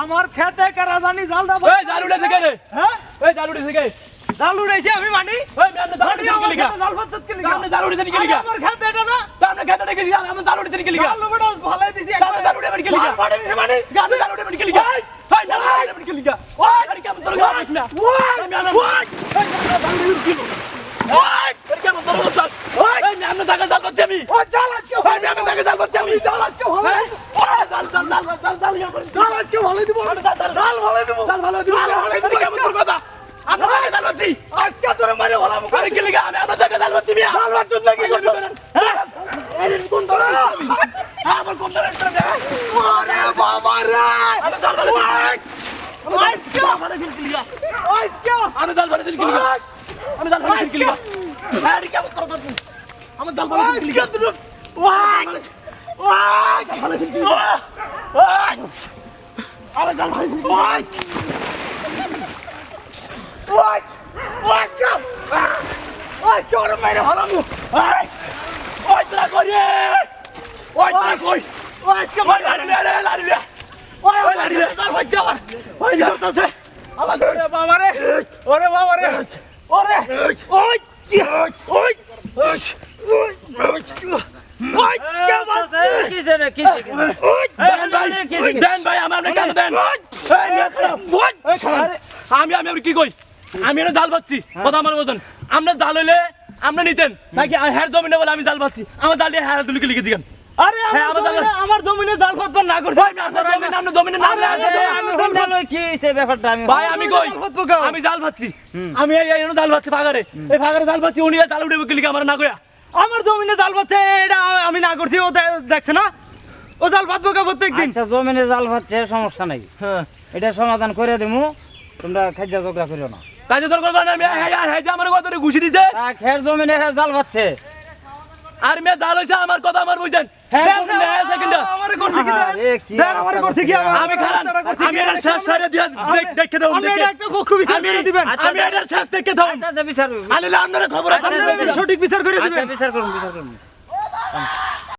আমার খেতে কারা জানি জালটা এই জাল উড়েছে কে রে? হ্যাঁ এই জাল উড়েছে কে? জাল উড়াইছে আমি মানি ওই আমি জাল উড়েছে কি লিগা? জাল ফাতত কি লিগা আপনি জাল উড়েছে কি লিগা? আমার খেতে এটা না তো আপনি খেতে দেখেছি আমি জাল উড়েছে কি লিগা? জাল বড় ভালাই দিছি আপনি জাল উড়েছে কি লিগা? মানি দিছি মানি আপনি জাল উড়েছে কি লিগা? এই জাল উড়েছে কি লিগা? ওই আরে কেমন তোর গাছ না? আমি জাল উড়েছে কি? ওই কেমন তোর গাছ? ওই আমি জায়গা জাল করছি আমি। ও জাল আজকে আমি জায়গা জাল করছি আমি। জাল আজকে ভালাই জাল আজকে ভালাই দিব জাল ভালাই দিব জাল ভালো দিবি আরে কেমন তোর কথা? আমরা জায়গা জাল করছি। আজকে তোরে মারে ভালাম আরে কি লিগা? আমি আমরা জায়গা জাল করছি মিয়া। জাল বাচ্চা লাগি করতে আরে কোন তোর? আমার কোন তোর? আরে বাবা রে আমি জাল ভালো আজকে ভালো দিন কি লিগা? আজকে আমি জাল ভালো দিন কি লিগা? আমি জাল ভালো দিন কি লিগা? আরে কেমন তোর কথা? আমি জাল ভালো দিন কি লিগা? আজকে ওয়াই ওয়াই ভালো দিন কি লিগা? ওয়াই আমি জাল ভালো দিন ওয়াই ওয়াই আজকে আজকে ওরে মারে ভালাম ওই ওই তোরা কই রে? ওই তোরা কই? আজকে ওই লাড়ি রে লাড়ি রে ওই লাড়ি রে জাল বাচ্চা আমার ওই যাচ্ছে আমার ওরে বাবা রে ওরে বাবা রে ওরে ওই ওই দেন ভাই আমার কেন দেন আমি কি কই আমি এটা জাল পাচ্ছি কথা আমার বোঝেন আমরা জাল হইলে আমরা নিতেন নাকি হ্যাঁ জমিনে বলে আমি জাল পাচ্ছি আমার জাল দিয়ে হ্যাঁ দুলিকে লিখে দিবেন আরে আমার জমিনে জাল ফাতবার না করছে কি হইছে ব্যাপারটা আমি ভাই আমি কই আমি জাল পাচ্ছি আমি এই জাল পাচ্ছি ফাগারে এই ফাগারে জাল পাচ্ছি উনি জাল উঠে লিখে আমার না কইয়া আমার জমিনে জাল পাচ্ছে এটা আমি না করছি ও দেখছে না ও জাল পাতবো কে প্রত্যেকদিন আচ্ছা জমিনে জাল ফাচ্ছে সমস্যা নাই হ্যাঁ এটা সমাধান করে দিমু তোমরা খাজ্জা ঝগড়া করিও না কাজে দরকার না আমি হ্যাঁ যে আমার কথা ঘুষি দিছে তা খের জমিনে জাল ফাচ্ছে আর মে জাল হইছে আমার কথা আমার বুঝেন আমারে করছে কি আরে কি দেখ আমারে করছে কি আমি খারাপ আমি এটা শেষ সারে দিয়ে দেখে দাও আমি এটা একটা পক্ষ বিচার করে দিবেন আমি এটা শেষ দেখে দাও আচ্ছা বিচার আনিলে আপনার খবর আছে সঠিক বিচার করে আচ্ছা দিবেন বিচার করুন